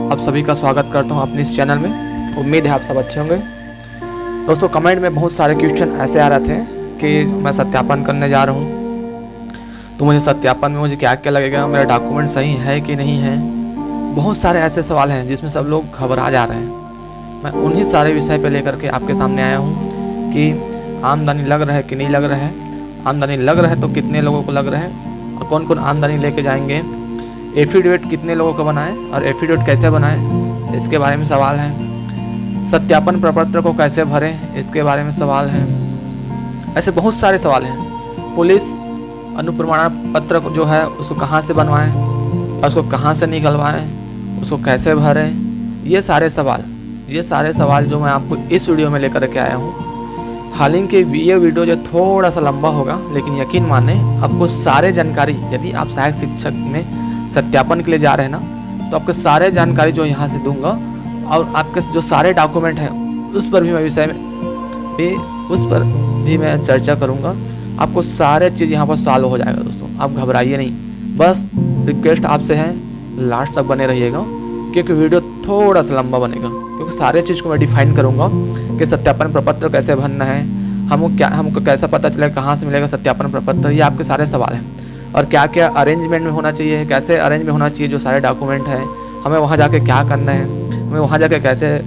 आप सभी का स्वागत करता हूं अपने इस चैनल में। उम्मीद है आप सब अच्छे होंगे। दोस्तों, कमेंट में बहुत सारे क्वेश्चन ऐसे आ रहे थे कि मैं सत्यापन करने जा रहा हूं, तो मुझे सत्यापन में मुझे क्या क्या लगेगा, मेरा डॉक्यूमेंट सही है कि नहीं है। बहुत सारे ऐसे सवाल हैं जिसमें सब लोग घबरा जा रहे हैं। मैं उन्हीं सारे विषय पर लेकर के आपके सामने आया हूँ कि आमदनी लग रहा है कि नहीं लग रहा है, आमदनी लग रहा है तो कितने लोगों को लग रहा है और कौन कौन आमदनी लेके जाएंगे, एफिडेविट कितने लोगों को बनाए और एफिडेविट कैसे बनाए, इसके बारे में सवाल है। सत्यापन प्रपत्र को कैसे भरें, इसके बारे में सवाल है। ऐसे बहुत सारे सवाल हैं। पुलिस अनुप्रमाण पत्र जो है उसको कहाँ से बनवाएं और उसको कहाँ से निकलवाएं, उसको कैसे भरें, ये सारे सवाल जो मैं आपको इस वीडियो में लेकर के आया हूँ। हालांकि ये वीडियो जो थोड़ा सा लंबा होगा, लेकिन यकीन माने आपको सारे जानकारी, यदि आप सहायक शिक्षक में सत्यापन के लिए जा रहे हैं ना, तो आपके सारे जानकारी जो यहाँ से दूंगा और आपके जो सारे डॉक्यूमेंट हैं उस पर भी मैं चर्चा करूँगा। आपको सारे चीज़ यहाँ पर सॉल्व हो जाएगा। दोस्तों, आप घबराइए नहीं, बस रिक्वेस्ट आपसे है लास्ट तक बने रहिएगा, क्योंकि वीडियो थोड़ा सा लंबा बनेगा, क्योंकि सारे चीज़ को मैं डिफाइन करूँगा कि सत्यापन प्रपत्र कैसे भरना है, हमको कैसा पता चलेगा, कहाँ से मिलेगा सत्यापन प्रपत्र, ये आपके सारे सवाल हैं। और क्या क्या अरेंजमेंट में होना चाहिए, कैसे अरेंज में होना चाहिए जो सारे डॉक्यूमेंट हैं, हमें वहाँ जाके क्या करना है, हमें वहाँ जाके कैसे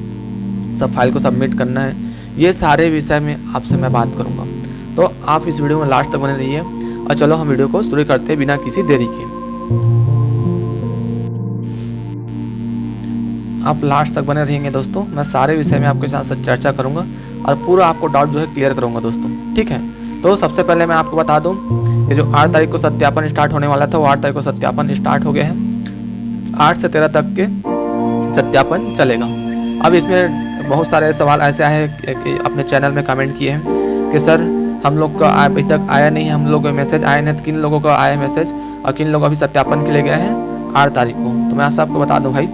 सब फाइल को सबमिट करना है, ये सारे विषय में आपसे मैं बात करूँगा। तो आप इस वीडियो में लास्ट तक बने रहिए और चलो हम वीडियो को शुरू करते हैं बिना किसी देरी के। आप लास्ट तक बने रहेंगे दोस्तों, मैं सारे विषय में आपके साथ चर्चा करूँगा और पूरा आपको डाउट जो है क्लियर करूँगा दोस्तों, ठीक है। तो सबसे पहले मैं आपको बता दूं कि जो 8 तारीख को सत्यापन स्टार्ट होने वाला था, वो 8 तारीख को सत्यापन स्टार्ट हो गया है। 8 से 13 तक के सत्यापन चलेगा। अब इसमें बहुत सारे सवाल ऐसे आए कि अपने चैनल में कमेंट किए हैं कि सर हम लोग का अभी तक आया नहीं है, हम लोग को मैसेज आए नहीं, किन लोगों का आया मैसेज और किन लोग अभी सत्यापन के लिए गए हैं 8 तारीख को। तो मैं आपको बता दूँ भाई,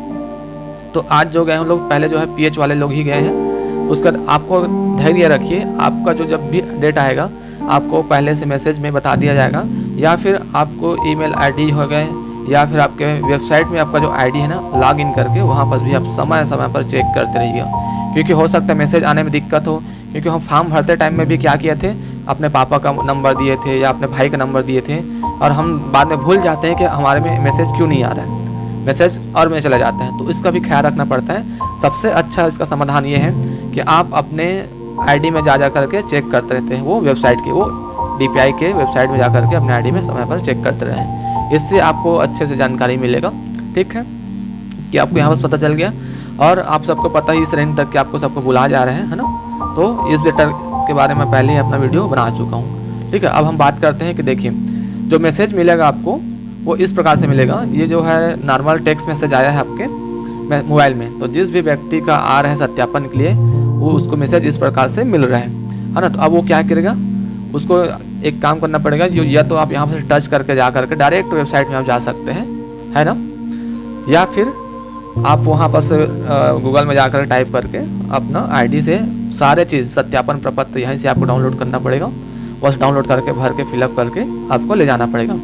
तो आज जो गए हैं लोग पहले जो है PH वाले लोग ही गए हैं। उसका आपको धैर्य रखिए, आपका जो जब भी डेट आएगा आपको पहले से मैसेज में बता दिया जाएगा, या फिर आपको ईमेल आईडी हो गए, या फिर आपके वेबसाइट में आपका जो आईडी है ना, लॉग इन करके वहाँ पर भी आप समय समय पर चेक करते रहिएगा, क्योंकि हो सकता है मैसेज आने में दिक्कत हो। क्योंकि हम फॉर्म भरते टाइम में भी क्या किए थे, अपने पापा का नंबर दिए थे या अपने भाई का नंबर दिए थे, और हम बाद में भूल जाते हैं कि हमारे में मैसेज क्यों नहीं आ रहा है, मैसेज और में चले जाते हैं। तो इसका भी ख्याल रखना पड़ता है। सबसे अच्छा इसका समाधान ये है कि आप अपने आईडी में जा करके चेक करते रहते हैं, वो वेबसाइट की, वो DPI के वेबसाइट में जा करके अपने आईडी में समय पर चेक करते रहें। इससे आपको अच्छे से जानकारी मिलेगा, ठीक है, कि आपको यहाँ पर पता चल गया। और आप सबको पता ही इस रेंज तक कि आपको सबको बुला जा रहे हैं, है ना। तो इस लेटर के बारे में पहले ही अपना वीडियो बना चुका हूँ, ठीक है। अब हम बात करते हैं कि देखिए जो मैसेज मिलेगा आपको वो इस प्रकार से मिलेगा। ये जो है नॉर्मल टेक्स्ट मैसेज आया है आपके मोबाइल में, तो जिस भी व्यक्ति का आ रहा है सत्यापन के लिए वो उसको मैसेज इस प्रकार से मिल रहा है ना। तो अब वो क्या करेगा, उसको एक काम करना पड़ेगा, या तो आप यहाँ से टच करके जा करके डायरेक्ट वेबसाइट में आप जा सकते हैं, है ना, या फिर आप वहाँ पर से गूगल में जाकर टाइप करके अपना आईडी से सारे चीज़ सत्यापन प्रपत्र यहीं से आपको डाउनलोड करना पड़ेगा। बस डाउनलोड करके भर के फिलअप करके आपको ले जाना पड़ेगा,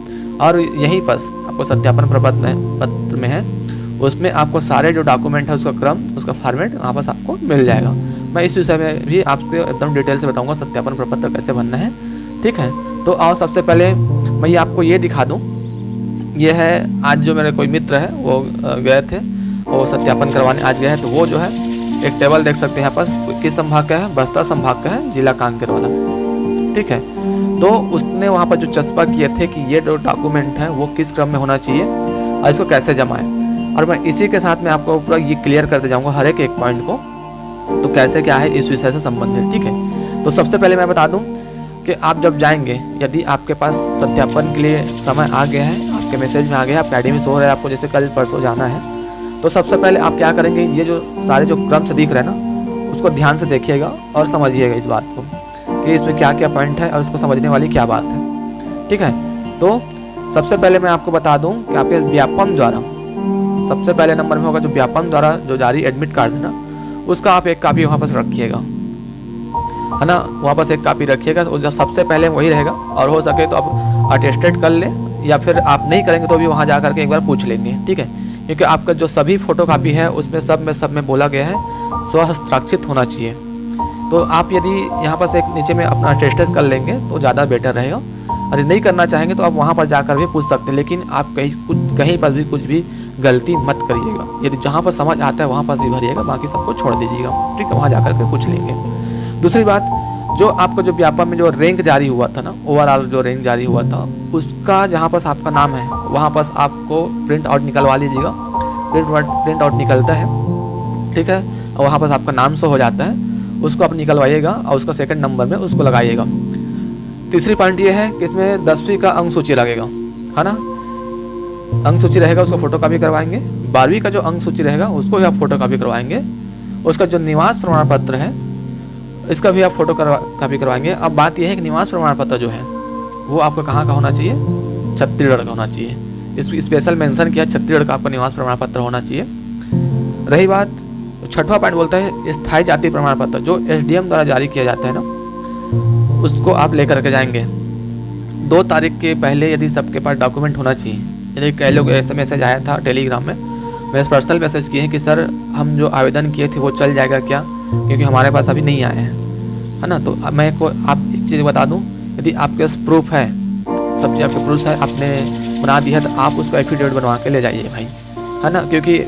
और यहीं पर आपको सत्यापन पत्र में है, उसमें आपको सारे जो डॉक्यूमेंट है उसका क्रम, उसका फॉर्मेट वहाँ पर आपको मिल जाएगा। मैं इस विषय में भी आपको एकदम डिटेल से बताऊंगा सत्यापन प्रपत्र कैसे बनना है, ठीक है। तो आओ सबसे पहले मैं ये आपको ये दिखा दूं। ये है आज जो मेरे कोई मित्र है वो गए थे, वो सत्यापन करवाने आज गए हैं। तो वो जो है एक टेबल देख सकते हैं यहाँ पर, किस संभाग का है, बस्तर संभाग का है, जिला कांकेर वाला, ठीक है। तो उसने वहाँ पर जो चस्पा किए थे कि ये जो डॉक्यूमेंट है वो किस क्रम में होना चाहिए और इसको कैसे जमाएं, और मैं इसी के साथ में आपको पूरा ये क्लियर करते जाऊँगा हर एक पॉइंट को, तो कैसे क्या है इस विषय से संबंधित, ठीक है। तो सबसे पहले मैं बता दूं कि आप जब जाएंगे, यदि आपके पास सत्यापन के लिए समय आ गया है, आपके मैसेज में आ गया है, आपके आईडी में शो रहा है आपको जैसे कल परसों जाना है, तो सबसे पहले आप क्या करेंगे, ये जो सारे जो क्रम से दिख रहे हैं ना, उसको ध्यान से देखिएगा और समझिएगा इस बात को कि इसमें क्या क्या पॉइंट है और इसको समझने वाली क्या बात है, ठीक है। तो सबसे पहले मैं आपको बता दूँ कि आपके व्यापम द्वारा सबसे पहले नंबर में होगा जो व्यापम द्वारा जो जारी एडमिट कार्ड है ना, उसका आप एक कॉपी वहाँ पर रखिएगा, है ना, वहाँ पर एक कॉपी रखिएगा। जब सबसे पहले वही रहेगा, और हो सके तो आप अटेस्टेड कर लें, या फिर आप नहीं करेंगे तो भी वहाँ जा करके एक बार पूछ लेंगे, ठीक है। क्योंकि आपका जो सभी फोटोकॉपी है उसमें सब में बोला गया है स्वहस्ताक्षरित होना चाहिए। तो आप यदि यहाँ पर से एक नीचे में अपना अटेस्टेड कर लेंगे तो ज़्यादा बेटर रहेगा। और यदि नहीं करना चाहेंगे तो आप वहाँ पर जाकर भी पूछ सकते हैं, लेकिन आप कहीं पर भी कुछ भी गलती मत करिएगा। यदि जहाँ पर समझ आता है वहाँ पर ही भरिएगा, बाकी सबको छोड़ दीजिएगा, ठीक है, वहाँ जाकर के पूछ लेंगे। दूसरी बात, जो आपको जो व्यापम में जो रैंक जारी हुआ था ना, ओवरऑल जो रैंक जारी हुआ था, उसका जहाँ पर आपका नाम है वहाँ पर आपको प्रिंट आउट निकलवा लीजिएगा। प्रिंट आउट निकलता है, ठीक है, और वहाँ पर आपका नाम शो हो जाता है, उसको आप निकलवाइएगा और उसका सेकंड नंबर में उसको लगाइएगा। तीसरी पॉइंट ये है कि इसमें 10वीं का अंक सूची लगेगा, है ना, अंक सूची रहेगा, उसको फोटोकॉपी करवाएंगे। 12वीं का जो अंक सूची रहेगा उसको भी आप फोटोकॉपी करवाएंगे। उसका जो निवास प्रमाण पत्र है इसका भी आप फोटोकॉपी करवाएंगे। अब बात यह है कि निवास प्रमाण पत्र जो है वो आपका कहाँ का होना चाहिए, छत्तीसगढ़ का होना चाहिए। इस स्पेशल मेंशन किया, छत्तीसगढ़ का आपका निवास प्रमाण पत्र होना चाहिए। रही बात, 6वां पॉइंट बोलता है स्थायी जाति प्रमाण पत्र जो SDM द्वारा जारी किया जाता है ना, उसको आप लेकर के जाएंगे। 2 तारीख के पहले यदि सबके पास डॉक्यूमेंट होना चाहिए। यदि कई लोग ऐसा मैसेज आया था टेलीग्राम में, मेरे पर्सनल मैसेज किए हैं कि सर हम जो आवेदन किए थे वो चल जाएगा क्या, क्योंकि हमारे पास अभी नहीं आए हैं, है ना। तो मैं को आप एक चीज़ बता दूं, यदि आपके पास प्रूफ है, सब चीज़ आपके प्रूफ है, आपने बना दिया, तो आप उसको एफिडेविट बनवा के ले जाइए भाई, है ना, क्योंकि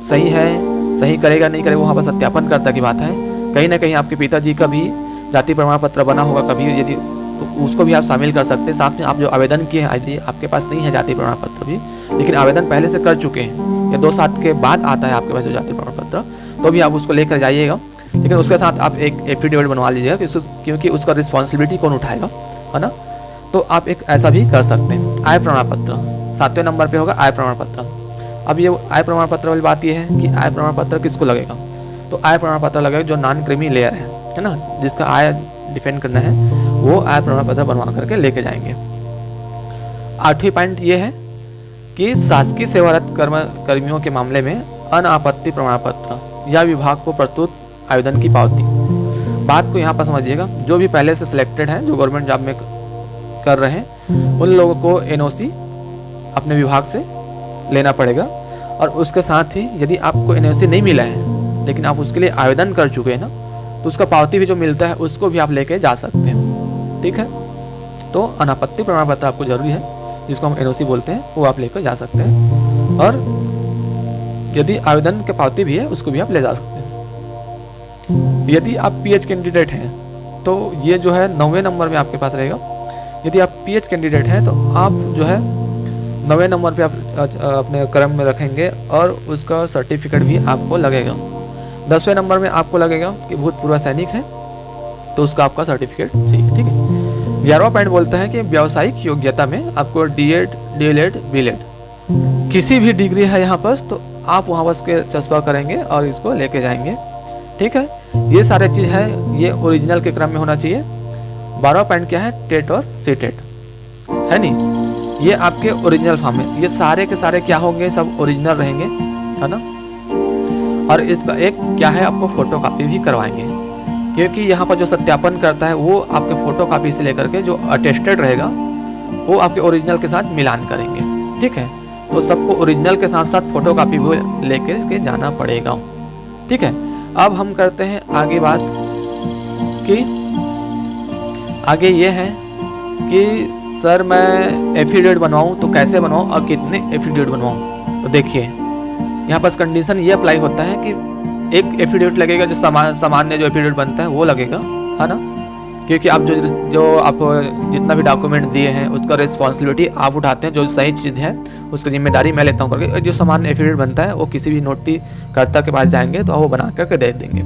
सही है, सही करेगा नहीं करेगा वहाँ पर सत्यापन करता की बात है। कहीं ना कहीं आपके पिताजी का भी जाति प्रमाण पत्र बना होगा कभी, यदि तो उसको भी आप शामिल कर सकते हैं। साथ में आप जो आवेदन किए हैं, यदि आपके पास नहीं है जाति प्रमाण पत्र भी, लेकिन आवेदन पहले से कर चुके हैं या 2 साल के बाद आता है आपके पास जो जाति प्रमाण पत्र, तो भी आप उसको लेकर जाइएगा। लेकिन उसके साथ आप एक एफिडेविट बनवा लीजिएगा, क्योंकि उसका रिस्पॉन्सिबिलिटी कौन उठाएगा, है ना। तो आप एक ऐसा भी कर सकते हैं। आय प्रमाण पत्र 7वें नंबर पे होगा, आय प्रमाण पत्र। अब ये आय प्रमाण पत्र वाली बात ये है कि आय प्रमाण पत्र किसको लगेगा, तो आय प्रमाण पत्र लगेगा जो नॉन क्रीमी लेयर है ना, जिसका आय डिफेंड करना है, वो आय प्रमाण पत्र बनवा करके लेके जाएंगे। 8वीं पॉइंट ये है कि शासकीय सेवारत कर्मियों के मामले में अनापत्ति प्रमाण पत्र या विभाग को प्रस्तुत आवेदन की पावती। बात को यहाँ पर समझिएगा, जो भी पहले से सिलेक्टेड हैं, जो गवर्नमेंट जॉब में कर रहे हैं, उन लोगों को NOC अपने विभाग से लेना पड़ेगा। और उसके साथ ही यदि आपको NOC नहीं मिला है, लेकिन आप उसके लिए आवेदन कर चुके हैं ना, तो उसका पावती भी जो मिलता है उसको भी आप लेके जा सकते हैं, ठीक है। तो अनापत्ति प्रमाण पत्र आपको जरूरी है, जिसको हम NOC बोलते हैं, वो आप लेकर जा सकते हैं। और यदि आवेदन के पावती भी है उसको भी आप ले जा सकते हैं। यदि आप PH कैंडिडेट हैं तो ये जो है 9वें नंबर में आपके पास रहेगा। यदि आप PH कैंडिडेट हैं तो आप जो है 9वें नंबर पे आप अपने क्रम में रखेंगे और उसका सर्टिफिकेट भी आपको लगेगा। 10वें नंबर में आपको लगेगा कि भूतपूर्व सैनिक है, तो उसका आपका सर्टिफिकेट चाहिए, ठीक है। 11वां पॉइंट बोलता है कि व्यावसायिक योग्यता में आपको DED, DLED, BLED किसी भी डिग्री है यहाँ पर, तो आप वहाँ बस के चस्पा करेंगे और इसको लेके जाएंगे, ठीक है। ये सारे चीज़ है, ये ओरिजिनल के क्रम में होना चाहिए। 12वां पॉइंट क्या है, टेट और सीटेट है नहीं, ये आपके ओरिजिनल फॉर्म में, ये सारे के सारे क्या होंगे, सब ओरिजिनल रहेंगे, है ना। और इसका एक क्या है, आपको फोटो कॉपी भी करवाएंगे, क्योंकि यहाँ पर जो सत्यापन करता है वो आपके फोटो कॉपी से लेकर के जो अटेस्टेड रहेगा वो आपके ओरिजिनल के साथ मिलान करेंगे, ठीक है। तो सबको ओरिजिनल के साथ साथ फोटो कॉपी भी लेकर के जाना पड़ेगा, ठीक है। अब हम करते हैं आगे बात कि आगे ये है कि सर मैं एफिडेविट बनवाऊँ तो कैसे बनवाऊँ और कितने एफिडेविट बनवाऊँ। तो देखिए यहाँ पर कंडीशन ये अप्लाई होता है कि एक एफिडेविट लगेगा, जो सामान्य जो एफिडेविट बनता है वो लगेगा, है ना, क्योंकि आप जो आप जितना भी डॉक्यूमेंट दिए हैं उसका रिस्पॉन्सिबिलिटी आप उठाते हैं, जो सही चीज़ है उसकी जिम्मेदारी मैं लेता हूँ करके। जो सामान्य एफिडेविट बनता है वो किसी भी नोटिकर्ता के पास जाएंगे तो वो बना करके दे देंगे।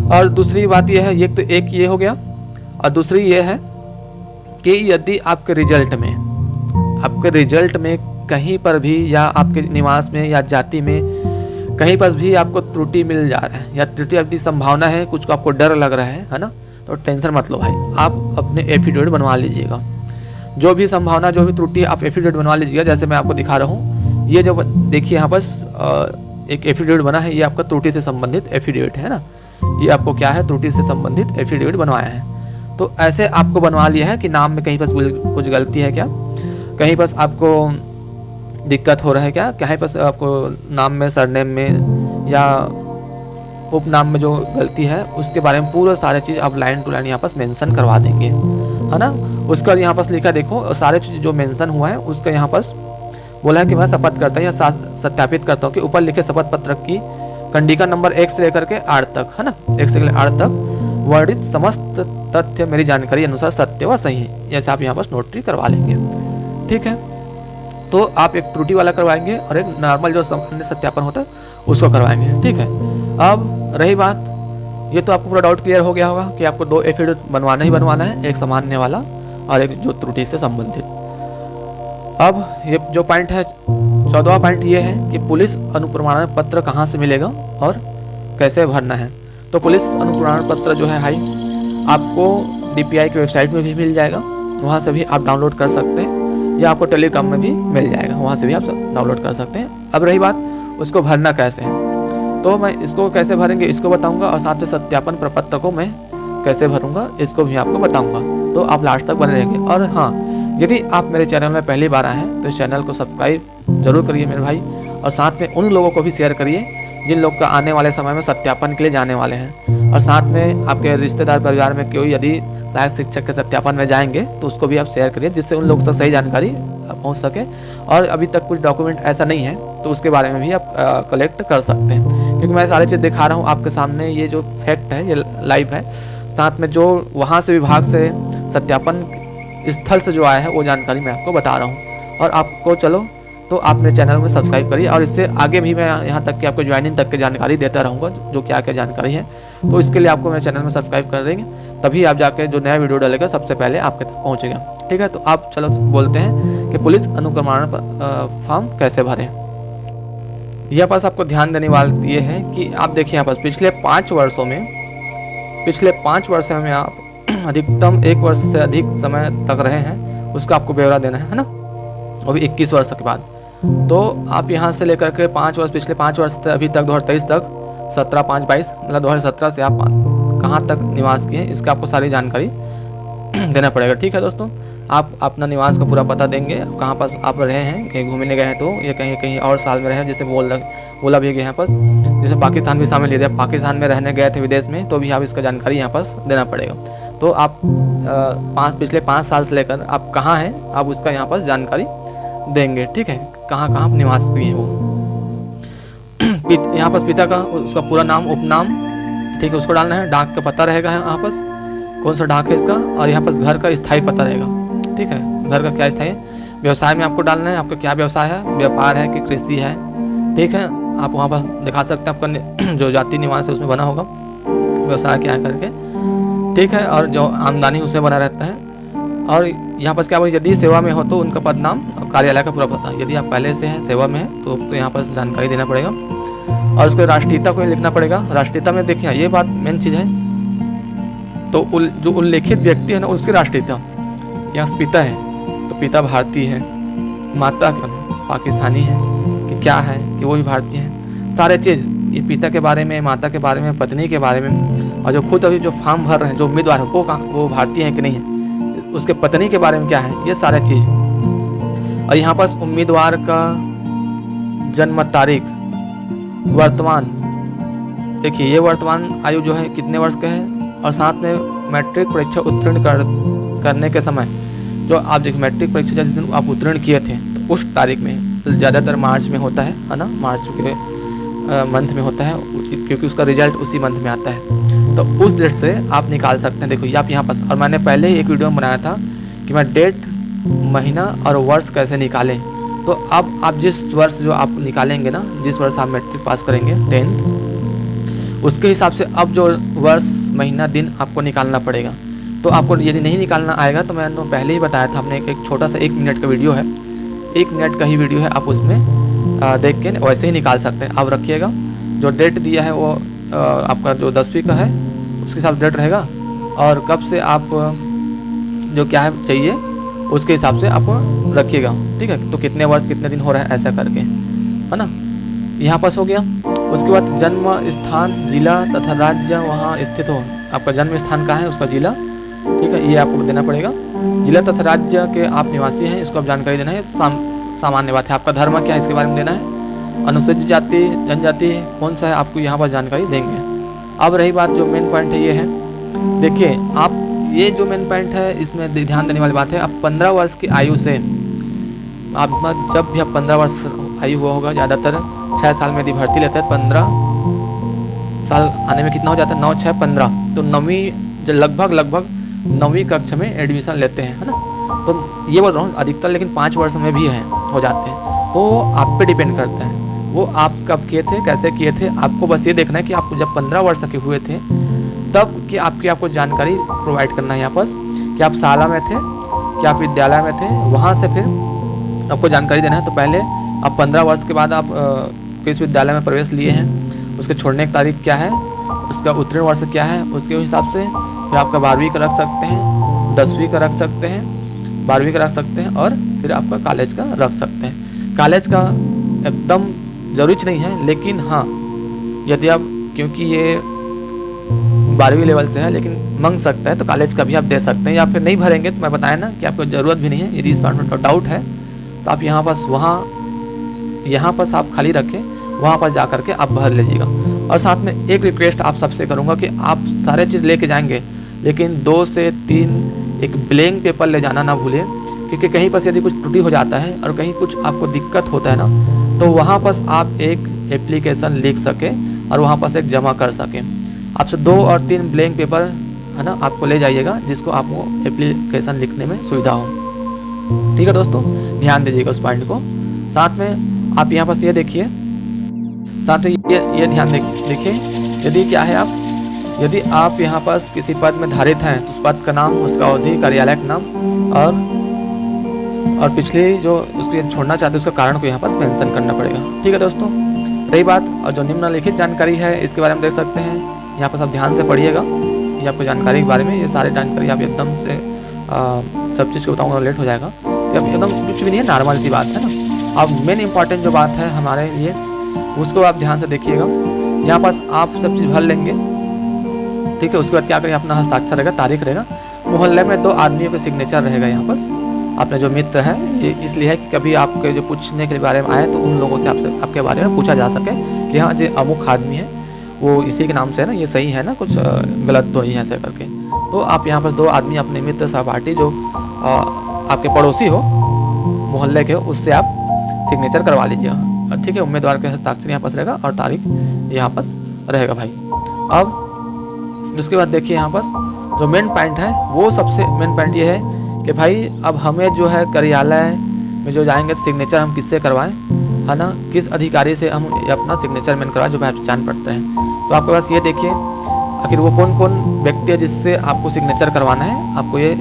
और दूसरी बात ये है, ये तो एक ये हो गया, और दूसरी ये है कि यदि आपके रिजल्ट में कहीं पर भी या आपके निवास में या जाति में कहीं पर भी आपको त्रुटि मिल जा रहा है या त्रुटि आपकी संभावना है, कुछ को आपको डर लग रहा है ना, तो टेंशन मत लो भाई, आप अपने एफिडेविट बनवा लीजिएगा। जो भी संभावना, जो भी त्रुटि, आप एफिडेविट बनवा लीजिएगा। जैसे मैं आपको दिखा रहा हूँ, ये जो देखिए यहाँ पर एक एफिडेविट बना है, ये आपका त्रुटि से संबंधित एफिडेविट है ना, ये आपको क्या है, त्रुटि से संबंधित एफिडेविट बनवाया है। तो ऐसे आपको बनवा लिया है कि नाम में कहीं पर कुछ गलती है क्या, कहीं पर आपको दिक्कत हो रहा है क्या, कहीं पर आपको नाम में, सरनेम में या उपनाम में जो गलती है उसके बारे में पूरा सारे चीज़ आप लाइन टू लाइन यहाँ पर मेंशन करवा देंगे, है ना। उसके बाद यहाँ पर लिखा देखो सारे चीज़ जो मेंशन हुआ है उसका यहाँ पर बोला है कि मैं शपथ करता हूँ या सत्यापित करता हूँ कि ऊपर लिखे शपथ पत्र की कंडिका नंबर 1 से लेकर के 8 तक, है ना, 1 से लेकर 8 तक वर्णित समस्त तथ्य मेरी जानकारी अनुसार सत्य व सही है, जैसे आप यहाँ पर नोटरी करवा लेंगे। ठीक है, तो आप एक त्रुटि वाला करवाएंगे और एक नॉर्मल जो सामान्य सत्यापन होता है उसको करवाएंगे। ठीक है, अब रही बात, ये तो आपको पूरा डाउट क्लियर हो गया होगा कि आपको 2 एफिडेविट बनवाना ही बनवाना है, एक सामान्य वाला और एक जो त्रुटि से संबंधित। अब ये जो पॉइंट है 14वां पॉइंट ये है कि पुलिस अनुप्रमाणन पत्र कहाँ से मिलेगा और कैसे भरना है। तो पुलिस अनुप्रमाणन पत्र जो है भाई आपको DPI की वेबसाइट में भी मिल जाएगा, वहाँ से भी आप डाउनलोड कर सकते हैं, या आपको टेलीग्राम में भी मिल जाएगा, वहाँ से भी आप डाउनलोड कर सकते हैं। अब रही बात उसको भरना कैसे है, तो मैं इसको कैसे भरेंगे इसको बताऊँगा, और साथ में सत्यापन प्रपत्र को मैं कैसे भरूँगा इसको भी आपको बताऊँगा, तो आप लास्ट तक बने रहेंगे। और हाँ, यदि आप मेरे चैनल में पहली बार आए हैं तो इस चैनल को सब्सक्राइब जरूर करिए मेरे भाई, और साथ में उन लोगों को भी शेयर करिए जिन लोग का आने वाले समय में सत्यापन के लिए जाने वाले हैं, और साथ में आपके रिश्तेदार परिवार में कोई यदि सहायक शिक्षक के सत्यापन में जाएंगे तो उसको भी आप शेयर करिए, जिससे उन लोगों तक सही जानकारी पहुंच सके। और अभी तक कुछ डॉक्यूमेंट ऐसा नहीं है तो उसके बारे में भी आप कलेक्ट कर सकते हैं, क्योंकि मैं सारी चीज़ दिखा रहा हूँ आपके सामने, ये जो फैक्ट है ये लाइव है, साथ में जो वहाँ से विभाग से सत्यापन स्थल से जो आया है वो जानकारी मैं आपको बता रहा हूँ। और आपको चलो तो आप मेरे चैनल में सब्सक्राइब करिए, और इससे आगे भी मैं यहाँ तक कि आपको ज्वाइनिंग तक की जानकारी देता रहूँगा, जो क्या क्या जानकारी है। तो इसके लिए आपको मेरे चैनल में सब्सक्राइब कर देंगे, तभी आप जाके जो नया वीडियो डालेगा सबसे पहले आपके तक पहुँचेगा। ठीक है, तो आप चलो बोलते हैं कि पुलिस अनुप्रमाणन फॉर्म कैसे भरें। यहाँ पास आपको ध्यान देने वाली ये है कि आप देखिए यहाँ पर पिछले 5 वर्षों में आप अधिकतम 1 वर्ष से अधिक समय तक रहे हैं, उसका आपको ब्यौरा देना है ना, वो भी 21 वर्ष के बाद। तो आप यहाँ से लेकर के 5 वर्ष, पिछले 5 वर्ष से अभी तक 2023 तक 17/5/22 मतलब 2017 से आप कहाँ तक निवास किए इसका आपको सारी जानकारी देना पड़ेगा। ठीक है दोस्तों, आप अपना निवास का पूरा पता देंगे, कहाँ पर आप रहे हैं, कहीं घूमने गए हैं तो ये कहीं और साल में रहे हैं, जैसे बोला भी गया यहाँ पर, जैसे पाकिस्तान भी शामिल है, पाकिस्तान में रहने गए थे विदेश में तो भी आप इसका जानकारी यहाँ पर देना पड़ेगा। तो आप पिछले 5 साल से लेकर आप कहाँ हैं आप उसका यहाँ पर जानकारी देंगे। ठीक है, कहाँ आप निवास किए हैं वो। यहाँ पर पिता का उसका पूरा नाम, उपनाम, ठीक है, उसको डालना है। डाक का पता रहेगा यहाँ पर, कौन सा डाक है इसका, और यहाँ पर घर का स्थायी पता रहेगा। ठीक है, घर का क्या स्थायी है। व्यवसाय में आपको डालना है, आपका क्या व्यवसाय है, व्यापार है कि कृषि है। ठीक है, आप वहाँ पर दिखा सकते हैं आपका जो जाति निवास है उसमें बना होगा व्यवसाय क्या है करके। ठीक है, और जो आमदनी उसमें बना रहता है। और यहाँ पर क्या बोले, यदि सेवा में हो तो उनका पद नाम और कार्यालय का पूरा पता। यदि आप पहले से हैं सेवा में है तो यहाँ पर जानकारी देना पड़ेगा, और उसको राष्ट्रीयता को लिखना पड़ेगा। राष्ट्रीयता में देखिए ये बात मेन चीज़ है, तो जो उल्लेखित व्यक्ति है ना उसकी राष्ट्रीयता, यहाँ पिता है तो पिता भारतीय है, माता पाकिस्तानी है कि क्या है कि वो भी भारतीय है। सारे चीज़ ये पिता के बारे में, माता के बारे में, पत्नी के बारे में, और जो खुद अभी जो फॉर्म भर रहे हैं जो उम्मीदवार है वो भारतीय है कि नहीं है, उसके पत्नी के बारे में क्या है, ये सारे चीज़। और यहाँ पर उम्मीदवार का जन्म तारीख, वर्तमान, देखिए ये वर्तमान आयु जो है कितने वर्ष का है, और साथ में मैट्रिक परीक्षा उत्तीर्ण करने के समय जो आप देखिए मैट्रिक परीक्षा जिस दिन आप उत्तीर्ण किए थे तो उस तारीख में, ज़्यादातर मार्च में होता है ना, मार्च के मंथ में होता है क्योंकि उसका रिजल्ट उसी मंथ में आता है, तो उस डेट से आप निकाल सकते हैं। देखो ये आप यहाँ पास, और मैंने पहले ही एक वीडियो बनाया था कि मैं डेट, महीना और वर्ष कैसे निकालें। तो अब आप जिस वर्ष जो आप निकालेंगे ना, जिस वर्ष आप मैट्रिक पास करेंगे 10th, उसके हिसाब से अब जो वर्ष, महीना, दिन आपको निकालना पड़ेगा। तो आपको यदि नहीं निकालना आएगा तो मैंने पहले ही बताया था, आपने एक छोटा सा 1 मिनट का वीडियो है, 1 मिनट का ही वीडियो है, आप उसमें देख के वैसे ही निकाल सकते हैं। आप रखिएगा जो डेट दिया है वो आपका जो 10वीं का है उसके हिसाब से डेट रहेगा, और कब से आप जो क्या है चाहिए उसके हिसाब से आप रखिएगा। ठीक है, तो कितने वर्ष कितने दिन हो रहा है ऐसा करके, है ना। यहाँ पास हो गया। उसके बाद जन्म स्थान, जिला तथा राज्य वहाँ स्थित हो, आपका जन्म स्थान कहाँ है उसका जिला, ठीक है, ये आपको देना पड़ेगा। जिला तथा राज्य के आप निवासी हैं इसको आप जानकारी देना है। सामान्य बात है। आपका धर्म क्या है इसके बारे में देना है, अनुसूचित जाति जनजाति कौन सा है आपको यहाँ पर जानकारी देंगे। अब रही बात जो मेन पॉइंट है ये है, देखिए आप ये जो मेन पॉइंट है इसमें ध्यान देने वाली बात है, आप 15 वर्ष की आयु से आप जब भी आप 15 वर्ष आयु हुआ होगा, ज़्यादातर 6 साल में यदि भर्ती लेते हैं 15 साल आने में कितना हो जाता है 9 6 15, तो 9वीं लगभग 9वीं कक्षा में एडमिशन लेते हैं, है ना। तो ये बोल रहा हूँ अधिकतर, लेकिन 5 वर्ष में भी हैं हो जाते हैं, तो आप पे डिपेंड करता है वो आप कब किए थे, कैसे किए थे। आपको बस ये देखना है कि आप जब 15 वर्ष के हुए थे तब कि आपको जानकारी प्रोवाइड करना है यहाँ पर कि आप शाला में थे, कि आप विद्यालय में थे, वहाँ से फिर आपको जानकारी देना है। तो पहले आप 15 वर्ष के बाद आप किस विद्यालय में प्रवेश लिए हैं, उसके छोड़ने की तारीख क्या है, उसका उत्तीर्ण वर्ष क्या है, उसके हिसाब से फिर आपका 12वीं का रख सकते हैं, 10वीं का रख सकते हैं, 12वीं का रख सकते हैं, और फिर आपका कॉलेज का रख सकते हैं। कॉलेज का एकदम ज़रूरी नहीं है, लेकिन हाँ यदि आप, क्योंकि ये 12वीं लेवल से है लेकिन मांग सकता है, तो कॉलेज का भी आप दे सकते हैं, या फिर नहीं भरेंगे तो मैं बताया ना कि आपको ज़रूरत भी नहीं है। यदि इस बात में डाउट है तो आप यहाँ पर आप खाली रखें, वहाँ पर जा कर के आप भर लीजिएगा। और साथ में एक रिक्वेस्ट आप सबसे करूँगा कि आप सारे चीज़ लेके जाएंगे, लेकिन 2 से 3 एक ब्लैंक पेपर ले जाना ना भूलें, क्योंकि कहीं पर यदि कुछ त्रुटि हो जाता है और कहीं कुछ आपको दिक्कत होता है ना, तो वहाँ पर आप एक एप्लीकेशन लिख सकें और वहाँ पर एक जमा कर सकें। आपसे 2 और 3 ब्लैंक पेपर है ना आपको ले जाइएगा, जिसको आपको एप्लीकेशन लिखने में सुविधा हो। ठीक है दोस्तों, ध्यान दीजिएगा उस पॉइंट को। साथ में आप यहाँ पर ये देखिए, साथ में ये ध्यान देखिए, यदि क्या है यदि आप यहाँ पर किसी पद में धारित हैं तो उस पद का नाम, उसका अवधि, कार्यालय का नाम और पिछले जो उसको यदि छोड़ना चाहते हैं उसका कारण को यहाँ पर मेंशन करना पड़ेगा। ठीक है दोस्तों, रही बात और जो निम्नलिखित जानकारी है इसके बारे में देख सकते हैं, यहाँ पर सब ध्यान से पढ़िएगा। ये आपको जानकारी के बारे में, ये सारी जानकारी आप एकदम से सब चीज़ को बताऊँगा, लेट हो जाएगा, तो एकदम कुछ भी नहीं है, नॉर्मल सी बात है ना। अब मेन इंपॉर्टेंट जो बात है हमारे लिए उसको आप ध्यान से देखिएगा। यहाँ पास आप सब चीज़ भर लेंगे, ठीक है। उसके बाद क्या करें, अपना हस्ताक्षर रहेगा, तारीख रहेगा, मोहल्ले में 2 आदमियों का सिग्नेचर रहेगा। यहाँ पास अपने जो मित्र हैं, ये इसलिए है कि कभी आपके जो पूछने के बारे में आए तो उन लोगों से आपके बारे में पूछा जा सके कि हाँ जो अमुक आदमी है वो इसी के नाम से है ना, ये सही है ना, कुछ गलत तो नहीं है ऐसे करके। तो आप यहाँ पर 2 आदमी अपने मित्र सहपाठी जो आपके पड़ोसी हो, मोहल्ले के हो, उससे आप सिग्नेचर करवा लीजिएगा। ठीक है, उम्मीदवार के हस्ताक्षर यहाँ पास रहेगा और तारीख यहाँ पास रहेगा भाई। अब उसके बाद देखिए यहाँ पास जो मेन पॉइंट है, वो सबसे मेन पॉइंट ये है कि भाई अब हमें जो है कार्यालय में जो जाएंगे सिग्नेचर हम किससे करवाएं, है ना, किस अधिकारी से हम अपना सिग्नेचर मेन करवाएं जो पहचान पड़ते हैं। तो आपके पास ये देखिए आखिर वो कौन कौन व्यक्ति है जिससे आपको सिग्नेचर करवाना है, आपको ये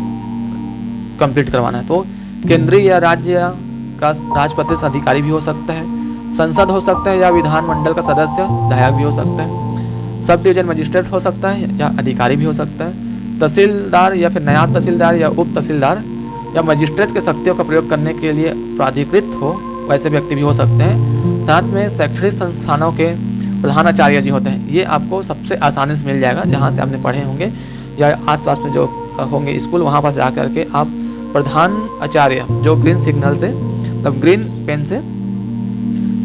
कंप्लीट करवाना है। तो केंद्रीय या राज्य का राजपत्रित अधिकारी भी हो सकता है, संसद हो सकता है, या विधानमंडल का सदस्य विधायक भी हो सकता है, सब डिवीजन मजिस्ट्रेट हो सकता है या अधिकारी भी हो सकता है, तहसीलदार या फिर नायब तहसीलदार या उप तहसीलदार या मजिस्ट्रेट के शक्तियों का प्रयोग करने के लिए प्राधिकृत हो वैसे व्यक्ति भी हो सकते हैं। साथ में शैक्षणिक संस्थानों के प्रधानाचार्य जी होते हैं, ये आपको सबसे आसानी से मिल जाएगा जहाँ से आपने पढ़े होंगे या आसपास में जो होंगे स्कूल, वहाँ पास जा कर के आप प्रधान आचार्य जो ग्रीन सिग्नल से मतलब ग्रीन पेन से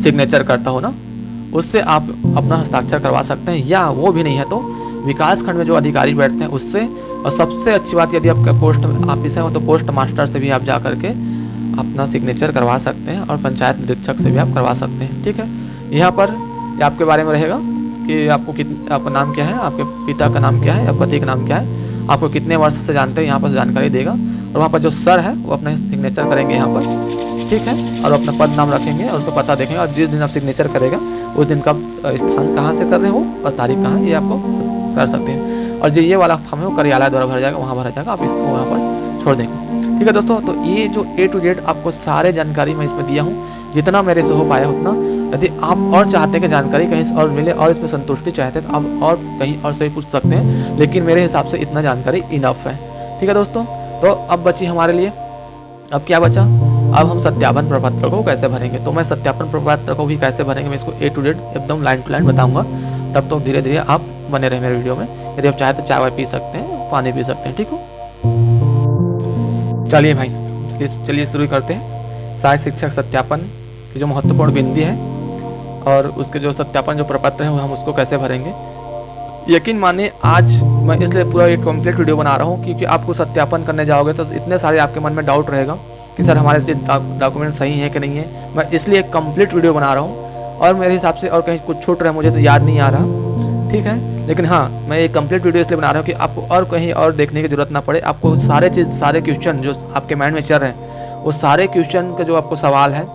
सिग्नेचर करता हो ना, उससे आप अपना हस्ताक्षर करवा सकते हैं। या वो भी नहीं है तो विकास खंड में जो अधिकारी बैठते हैं उससे, और सबसे अच्छी बात यदि आपका पोस्ट ऑफिस है तो पोस्ट मास्टर से भी आप जा करके अपना सिग्नेचर करवा सकते हैं, और पंचायत निरीक्षक से भी आप करवा सकते हैं। ठीक है, यहाँ पर आपके बारे में रहेगा कि आपका नाम क्या है, आपके पिता का नाम क्या है, आपके पति का नाम क्या है, आपको कितने वर्ष से जानते हैं, यहाँ पर जानकारी देगा। और वहाँ पर जो सर है वो अपना सिग्नेचर करेंगे यहाँ पर, ठीक है, और अपना पद नाम रखेंगे और उसको पता देखेंगे, और जिस दिन आप सिग्नेचर करेगा उस दिन का स्थान कहाँ से कर रहे हो और तारीख कहाँ है, ये आपको कर सकते हैं। और जो ये वाला फॉर्म है वो कार्यालय द्वारा भरा जाएगा, वहाँ भरा जाएगा, आप इसको वहाँ पर छोड़ देंगे। ठीक है दोस्तों, तो ये जो A to Z आपको सारे जानकारी मैं इसमें दिया हूँ, जितना मेरे से हो पाया उतना। यदि आप और चाहते हैं कि जानकारी कहीं से और मिले और इसमें संतुष्टि चाहते हैं तो आप और कहीं और से भी पूछ सकते हैं, लेकिन मेरे हिसाब से इतना जानकारी इनफ है। ठीक है दोस्तों, तो अब बची हमारे लिए, अब क्या बचा, अब हम सत्यापन प्रपत्र को कैसे भरेंगे। तो मैं सत्यापन प्रपत्र को भी कैसे भरेंगे मैं इसको A to Z एकदम लाइन टू लाइन बताऊँगा। तब तो धीरे धीरे आप बने रहे मेरे वीडियो में। यदि आप चाहे तो चाय पी सकते हैं, पानी पी सकते हैं। ठीक हो, चलिए भाई, चलिए शुरू करते हैं। सहायक शिक्षक सत्यापन की जो महत्वपूर्ण बिंदी है और उसके जो सत्यापन जो प्रपत्र है हम उसको कैसे भरेंगे। यकीन मानिए आज मैं इसलिए पूरा एक कंप्लीट वीडियो बना रहा हूँ क्योंकि आपको सत्यापन करने जाओगे तो इतने सारे आपके मन में डाउट रहेगा कि सर हमारे से डॉक्यूमेंट सही है कि नहीं है। मैं इसलिए एक कंप्लीट वीडियो बना रहा हूँ और मेरे हिसाब से और कहीं कुछ छूट रहा है मुझे तो याद नहीं आ रहा, ठीक है। लेकिन हाँ, मैं एक कंप्लीट वीडियो इसलिए बना रहा हूँ कि आपको और कहीं और देखने की जरूरत ना पड़े। आपको सारे क्वेश्चन जो आपके माइंड में चल रहे हैं वो सारे क्वेश्चन का जो आपको सवाल है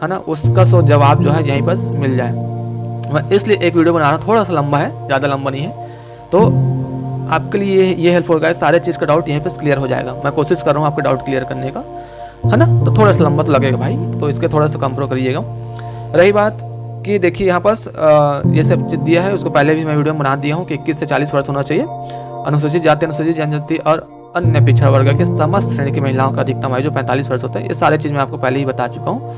ना, उसका जवाब जो है यहीं पर मिल जाए। मैं इसलिए एक वीडियो बना रहा हूँ, थोड़ा सा लंबा है, ज़्यादा लंबा नहीं है, तो आपके लिए ये हेल्प होगा। सारे चीज़ का डाउट यहीं पे क्लियर हो जाएगा। मैं कोशिश कर रहा हूँ आपके डाउट क्लियर करने का, है ना। तो थोड़ा सा लंबा तो लगेगा भाई, तो इसके थोड़ा सा कंप्रो करिएगा। रही बात कि देखिए यहाँ पर ये सब चीज़ दिया है, उसको पहले भी मैं वीडियो बना दिया हूँ कि 21 से 40 वर्ष होना चाहिए। अनुसूचित जाति, अनुसूचित जनजाति और अन्य पिछड़ा वर्ग के समस्त श्रेणी की महिलाओं का अधिकतम आयु जो 45 वर्ष होता है। ये सारे चीज़ मैं आपको पहले ही बता चुका हूँ।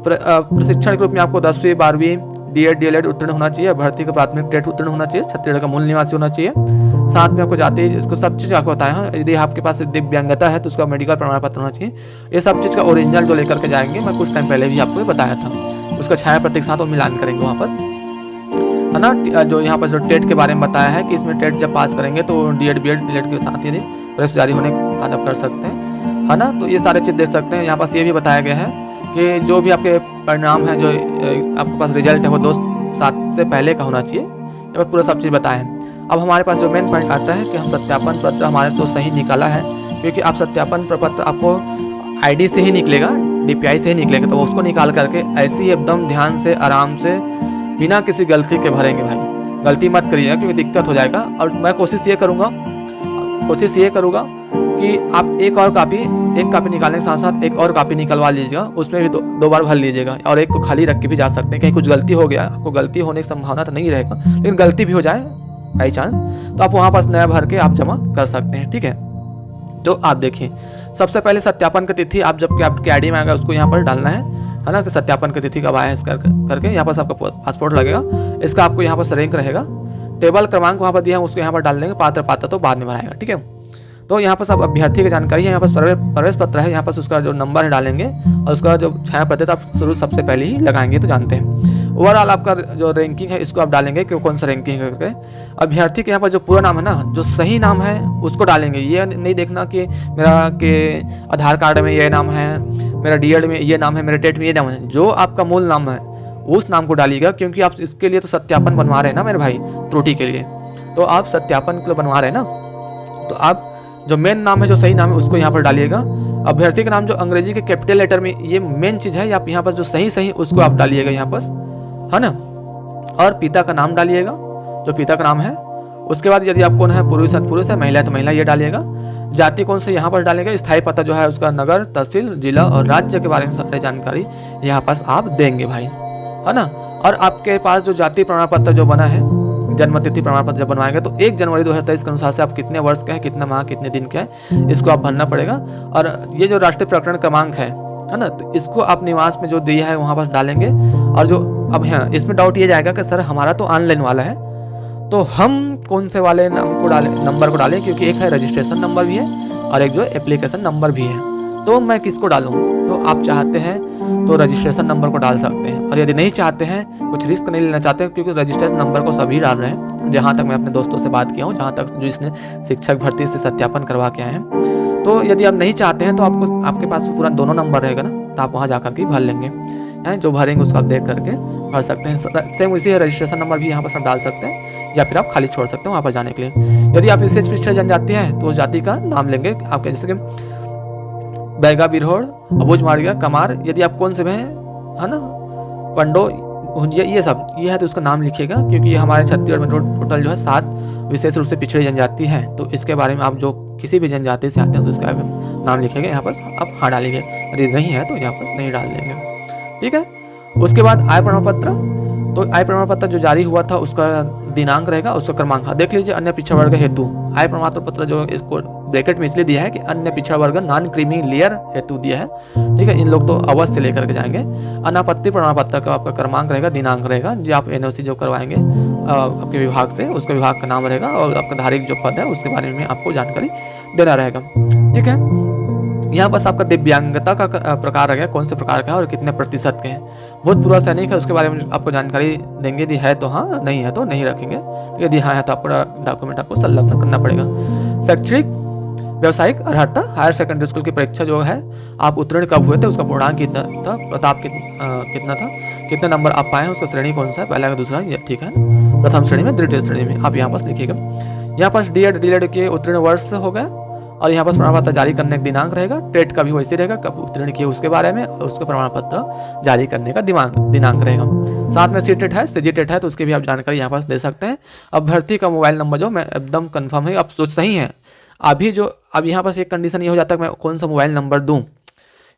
प्रशिक्षण के रूप में आपको 10वीं 12वीं D.Ed D.LED उत्तीर्ण होना चाहिए। भर्ती का प्राथमिक टेट उत्तीर्ण होना चाहिए। छत्तीसगढ़ का मूल निवासी होना चाहिए। साथ में आपको जाति, इसको सब चीज़ आपको बताया है। यदि आपके पास दिव्यांगता है तो उसका मेडिकल प्रमाण पत्र होना चाहिए। ये सब चीज़ का ओरिजिनल जो लेकर के जाएंगे, मैं कुछ टाइम पहले भी आपको बताया था। उसका छाया प्रतीक साथ वो मिलान करेंगे वहाँ पर, है ना। जो यहाँ पर जो टेट के बारे में बताया है कि इसमें टेट जब पास करेंगे तो D.Ed B.Ed D.LED के साथ यदि परीक्षा जारी होने के बाद आप कर सकते हैं, है ना। तो ये सारे चीज़ देख सकते हैं। यहाँ पास ये भी बताया गया है कि जो भी आपके परिणाम है, जो आपके पास रिजल्ट है वो 2/7 से पहले का होना चाहिए। यहाँ पर पूरा सब चीज़ बताया है। अब हमारे पास जो मेन पॉइंट आता है कि हम सत्यापन पत्र हमारे तो सही निकाला है, क्योंकि आप सत्यापन प्रपत्र आपको ID से ही निकलेगा, DPI से ही निकलेगा, तो उसको निकाल करके ऐसे ही एकदम ध्यान से आराम से बिना किसी गलती के भरेंगे भाई। गलती मत करिएगा क्योंकि दिक्कत हो जाएगा। और मैं कोशिश ये करूँगा कि आप एक कापी निकालने के साथ साथ एक और कापी निकलवा लीजिएगा, उसमें भी दो बार भर लीजिएगा और एक को खाली रख के भी जा सकते हैं। कहीं कुछ गलती हो गया, आपको गलती होने की संभावना तो नहीं रहेगा, लेकिन गलती भी हो जाए बाई चांस, तो आप वहाँ पास नया भर के आप जमा कर सकते हैं, ठीक है। तो आप देखिए, सबसे पहले सत्यापन की तिथि आप जबकि आपके ID में आएगा उसको यहाँ पर डालना है ना, कि सत्यापन की तिथि कब आया है करके यहाँ पर आपका पासपोर्ट लगेगा। इसका आपको यहाँ पर रैंक रहेगा। टेबल क्रमांक वहाँ पर दिया है, उसको यहाँ पर डाल देंगे। पात्र तो बाद में भराएगा, ठीक है। तो यहाँ पर सब अभ्यर्थी की जानकारी है। यहाँ पर प्रवेश पत्र है, यहाँ पर उसका जो नंबर है डालेंगे और उसका जो छाया प्रतीक आप शुरू सबसे पहले ही लगाएंगे, तो जानते हैं। ओवरऑल आपका जो रैंकिंग है इसको आप डालेंगे कि कौन सा रैंकिंग है करके। अभ्यर्थी के यहाँ पर जो पूरा नाम है ना, जो सही नाम है उसको डालेंगे। ये नहीं देखना कि मेरा के आधार कार्ड में ये नाम है, मेरा D.Ed में ये नाम है, मेरे टेट में ये नाम है। जो आपका मूल नाम है उस नाम को डालिएगा, क्योंकि आप इसके लिए तो सत्यापन बनवा रहे हैं ना मेरे भाई, त्रुटि के लिए। तो आप सत्यापन के लिए बनवा रहे हैं ना, तो आप जो मेन नाम है, जो सही नाम है उसको यहाँ पर डालिएगा। अभ्यर्थी का नाम जो अंग्रेजी के कैपिटल लेटर में, ये मेन चीज़ है। आप यहाँ पर जो सही उसको आप डालिएगा यहाँ पर, है ना। और पिता का नाम डालिएगा, जो पिता का नाम है। उसके बाद यदि आप कौन है, पुरुष है, महिला है तो महिला ये डालिएगा। जाति कौन से यहाँ पर डालेंगे। स्थायी पता जो है उसका नगर, तहसील, जिला और राज्य के बारे में सारी जानकारी यहाँ पास आप देंगे भाई, है ना। और आपके पास जो जाति प्रमाण पत्र जो बना है, जन्म तिथि प्रमाण पत्र जब बनवाएंगे तो 1 जनवरी 2023 के अनुसार से आप कितने वर्ष के हैं, कितने माह, कितने दिन के हैं, इसको आप भरना पड़ेगा। और ये जो राष्ट्रीय प्रकरण क्रमांक है ना, तो इसको आप निवास में जो दिया है वहाँ पर डालेंगे। और जो अब है इसमें डाउट ये जाएगा कि सर हमारा तो ऑनलाइन वाला है, तो हम कौन से वाले नंबर को डालें, क्योंकि एक है रजिस्ट्रेशन नंबर भी है और एक जो एप्लीकेशन नंबर भी है। तो मैं किसको डालूँ, तो आप चाहते हैं तो रजिस्ट्रेशन नंबर को डाल सकते हैं। और यदि नहीं चाहते हैं, कुछ रिस्क नहीं लेना चाहते हैं, क्योंकि रजिस्ट्रेशन नंबर को सभी डाल रहे हैं, जहाँ तक मैं अपने दोस्तों से बात किया हूँ, जहाँ तक जो इसने शिक्षक भर्ती से सत्यापन करवा के आए हैं। तो यदि आप नहीं चाहते हैं तो आपके पास पूरा दोनों नंबर रहेगा ना, तो आप वहाँ जाकर के भर लेंगे, हैं जो भरेंगे उसको आप देख करके भर सकते हैं। सेम इसी है, रजिस्ट्रेशन नंबर भी यहाँ पर सब डाल सकते हैं, या फिर आप खाली छोड़ सकते हैं वहाँ पर जाने के लिए। यदि आप विशेष पिछड़े जनजाति हैं तो उस जाति का नाम लेंगे आपके, जैसे कि बैगा, बिरहोड़, अबुझ, माड़िया, कमार। यदि आप कौन से में है ना, पंडो, ये सब ये है तो उसका नाम लिखिएगा, क्योंकि ये हमारे छत्तीसगढ़ में टोटल जो है 7 विशेष रूप से पिछड़ी जनजाति है। तो इसके बारे में आप जो किसी भी जनजाति से आते हैं तो उसका नाम लिखेंगे यहाँ पर, आप हाँ डालेंगे। यदि नहीं है तो यहाँ पर नहीं डाल देंगे, ठीक है। उसके बाद आय प्रमाण पत्र, तो आय प्रमाण पत्र जो जारी हुआ था उसका दिनांक रहेगा, उसका क्रमांक देख लीजिए। अन्य पिछड़ा वर्ग हेतु आय प्रमाण पत्र जो इसको ब्रैकेट में इसलिए दिया है कि अन्य पिछड़ा वर्ग नॉन क्रीमी लेयर हेतु दिया है, ठीक है। इन लोग तो अवश्य लेकर के जाएंगे। अनापत्ति प्रमाण पत्र का आपका क्रमांक रहेगा, दिनांक रहेगा, जो आप NOC जो करवाएंगे आपके विभाग से, उसका विभाग का नाम रहेगा और आपका धारिक जो पद है उसके बारे में आपको जानकारी देना रहेगा, ठीक है। यहाँ बस आपका दिव्यांगता का प्रकार है, कौन से प्रकार का है और कितने प्रतिशत के हैं। भूतपूर्व सैनिक है, उसके बारे में आपको जानकारी देंगे, यदि है तो हाँ, नहीं है तो नहीं रखेंगे, यदि हाँ है तो आपको डॉक्यूमेंट आपको संलग्न करना पड़ेगा। शैक्षणिक व्यावसायिक अर्हता, हायर सेकेंडरी स्कूल की परीक्षा जो है आप उत्तीर्ण कब हुए थे, उसका पूर्णांक कितना था, प्रताप कितना था, कितने नंबर आप पाए हैं, उसका श्रेणी कौन सा है, पहला का दूसरा, ये ठीक है ना, प्रथम श्रेणी में, द्वितीय श्रेणी में, आप यहाँ पास लिखिएगा। यहाँ पास डीएड डीएड के उत्तीर्ण वर्ष हो गया और यहाँ पास प्रमाण पत्र जारी करने का दिनांक रहेगा। टेट का भी वैसे रहेगा, कब उत्तीर्ण किए उसके बारे में, उसके प्रमाण पत्र जारी करने का दिनांक रहेगा। साथ में सी टेट है, सीजी टेट है, तो उसकी भी आप जानकारी यहाँ पास दे सकते हैं। अभ्यर्थी का मोबाइल नंबर जो मैं एकदम कंफर्म है, अब सोच सही है अभी जो, अब यहाँ पास एक कंडीशन ये हो जाता है कि मैं कौन सा मोबाइल नंबर दूँ।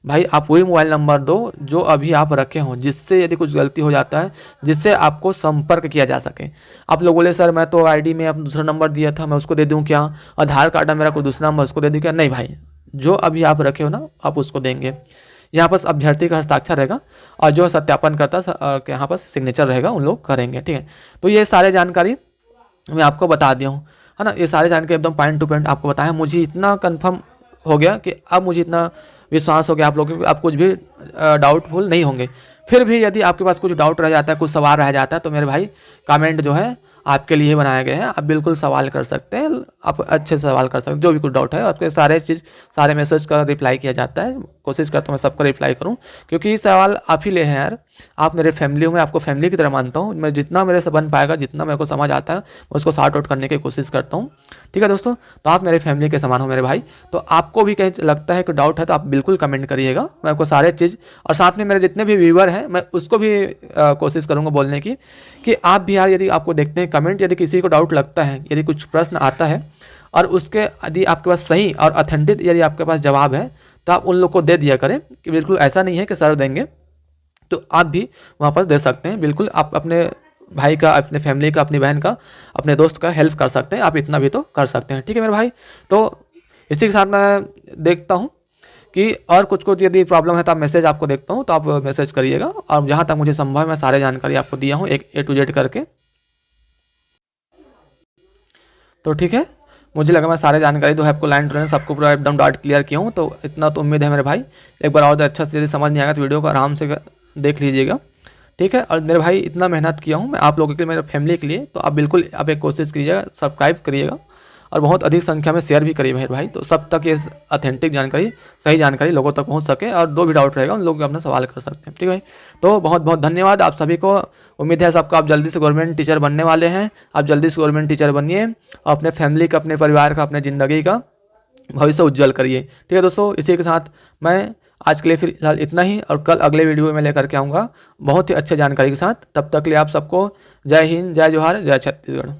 भाई आप वही मोबाइल नंबर दो जो अभी आप रखे हों, जिससे यदि कुछ गलती हो जाता है जिससे आपको संपर्क किया जा सके। आप लोग बोले सर मैं तो आईडी में अपना दूसरा नंबर दिया था, मैं उसको दे दूं क्या, आधार कार्ड में मेरा कोई दूसरा नंबर उसको दे दूं क्या, नहीं भाई, जो अभी आप रखे हो ना आप उसको देंगे। यहाँ पास अभ्यर्थी का हस्ताक्षर रहेगा और जो सत्यापन करता है यहाँ पास सिग्नेचर रहेगा, उन लोग करेंगे, ठीक है। तो ये सारे जानकारी मैं आपको बता दिया हूँ, है ना, ये सारे जानकारी एकदम पॉइंट टू पॉइंट आपको बताया। मुझे इतना कन्फर्म हो गया कि अब मुझे इतना विश्वास हो गया आप लोगों को, आप कुछ भी डाउटफुल नहीं होंगे। फिर भी यदि आपके पास कुछ डाउट रह जाता है, कुछ सवाल रह जाता है, तो मेरे भाई कमेंट जो है आपके लिए बनाए गए हैं, आप बिल्कुल सवाल कर सकते हैं, आप अच्छे से सवाल कर सकते हैं, जो भी कुछ डाउट है आपके सारे मैसेज का रिप्लाई किया जाता है। कोशिश करता हूँ मैं सबको रिप्लाई करूँ, क्योंकि ये सवाल आप ही ले हैं यार, आप मेरे फैमिली हो, मैं आपको फैमिली की तरह मानता हूँ। मैं जितना मेरे से बन पाएगा, जितना मेरे को समझ आता है, मैं उसको सॉर्ट आउट करने की कोशिश करता हूँ, ठीक है दोस्तों। तो आप मेरे फैमिली के समान हो मेरे भाई। तो आपको भी कहीं लगता है कि डाउट है तो आप बिल्कुल कमेंट करिएगा, मैं आपको सारे चीज़, और साथ में मेरे जितने भी व्यूअर हैं मैं उसको भी कोशिश करूँगा बोलने की कि आप भी यार यदि आपको देखते हैं कमेंट, यदि किसी को डाउट लगता है, यदि कुछ प्रश्न आता है और उसके यदि आपके पास सही और ऑथेंटिक यदि आपके पास जवाब है तो आप उन लोग को दे दिया करें, कि बिल्कुल ऐसा नहीं है कि सर देंगे, तो आप भी वहाँ पर दे सकते हैं। बिल्कुल आप अपने भाई का, अपने फैमिली का, अपनी बहन का, अपने दोस्त का हेल्प कर सकते हैं, आप इतना भी तो कर सकते हैं, ठीक है मेरे भाई। तो इसी के साथ मैं देखता हूँ कि और कुछ यदि प्रॉब्लम है तो आप मैसेज आपको देखता हूँ तो आप मैसेज करिएगा, और जहाँ तक मुझे संभव है मैं सारे जानकारी आपको दिया हूँ एक A to Z करके। तो ठीक है, मुझे लगा मैं सारे जानकारी दो आपको लाइन टू लाइन सबको पूरा एकदम डॉट क्लियर किया हूँ, तो इतना तो उम्मीद है मेरे भाई। एक बार और अच्छा से यदि समझ नहीं आएगा तो वीडियो को आराम से देख लीजिएगा, ठीक है। और मेरे भाई इतना मेहनत किया हूँ मैं आप लोगों के लिए, मेरे फैमिली के लिए, तो आप बिल्कुल आप एक कोशिश कीजिएगा, सब्सक्राइब करिएगा और बहुत अधिक संख्या में शेयर भी करिए मेरे भाई, तो सब तक ये ऑथेंटिक जानकारी, सही जानकारी लोगों तक पहुंच सके, और जो भी डाउट रहेगा उन लोग अपना सवाल कर सकते हैं, ठीक है। तो बहुत बहुत धन्यवाद आप सभी को, उम्मीद है सबको आप जल्दी से गवर्नमेंट टीचर बनने वाले हैं, आप जल्दी से गवर्नमेंट टीचर बनिए और अपने फैमिली का, अपने परिवार का, अपने ज़िंदगी का भविष्य उज्जवल करिए, ठीक है दोस्तों। इसी के साथ मैं आज के लिए फिलहाल इतना ही, और कल अगले वीडियो में लेकर के आऊँगा बहुत ही अच्छे जानकारी के साथ। तब तक के लिए आप सबको जय हिंद, जय जोहार, जय छत्तीसगढ़।